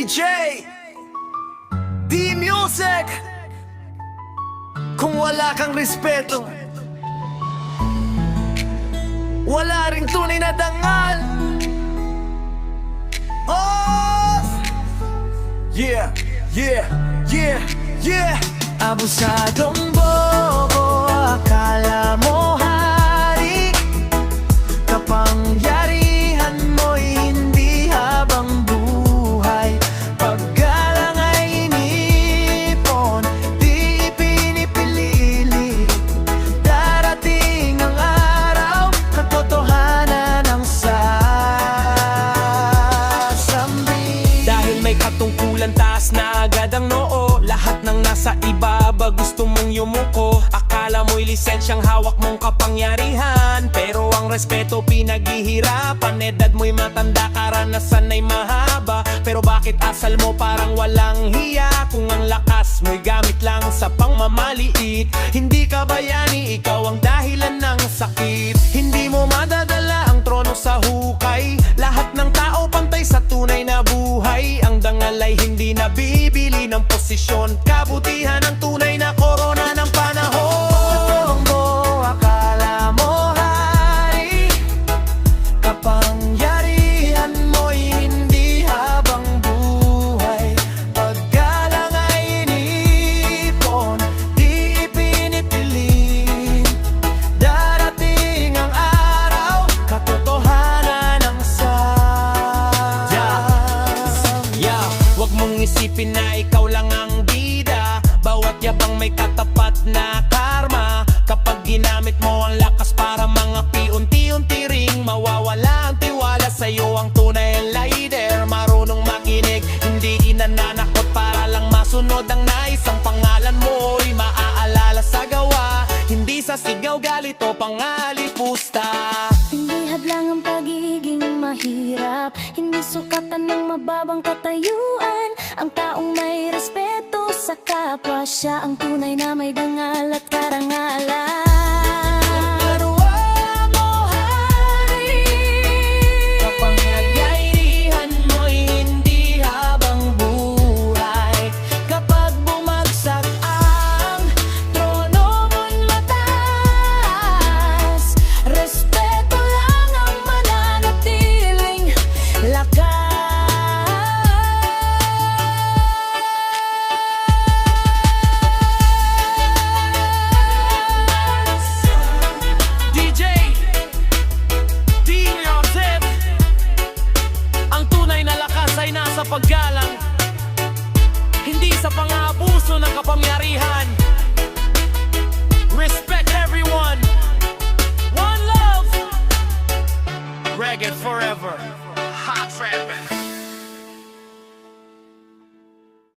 DJ D-Music. Kung wala kang respeto, wala ring tunay na dangal. Oh! Yeah, yeah, yeah, yeah. Abusadong bobo, akala mo hari. Kapangyarihan mo'y hindi habang buhay. Paggalang ay inipon, di pinipilili. Darating ang araw, katotohanan ang sasambi. Dahil may katungkulan, taas na agad ang noo. Lahat ng nasa ibaba gusto mong yumuko. Akala mo'y lisensyang hawak mong kapangyarihan, pero ang respeto pinaghihirapan. Edad mo'y matanda, karanasan ay mahaba, pero bakit asal mo parang walang hiya? Kung ang lakas mo'y gamit lang sa pangmamaliit, hindi ka bayani, ikaw ang dahilan ng sakit. Hindi mo madadala ang trono sa hukay. Lahat ng tao pantay sa tunay na buhay. Ang dangal ay hindi nabibili ng posisyon. Kabutihan ang tunay na korona ng panahon. Akala mo hari, kapangyarihan mo'y hindi habang buhay. Paggalang ay inipon, di pinipilit. Darating ang araw, katotohanan ang Huwag mong isipin na ikaw lang ang bida. Bawat yabang may katapat na karma. Kapag ginamit mo ang lakas para mga unti-unti ring mawawala ang tiwala sa'yo. Ang tunay ang leader, marunong makinig, hindi inananakot para lang masunod ang nais. Ang pangalan mo'y maaalala sa gawa, hindi sa sigaw, galit o pangalipusta. Hindi hadlang ang pagiging mahirap, hindi sukatan ng mababang katayuan. Ang taong may respeto sa kapwa, siya ang tunay na may dangal at karangalan. Kapangyarihan mo'y hindi habang buhay. Kapag bumagsak ang trono mo'y mataas, respeto lang ang mananatiling lakas. DJ D-Music. Ang tunay na lakas ay nasa paggalang, hindi sa pang-aabuso ng kapangyarihan. Respect everyone. One love. Reggae forever. Hot forever.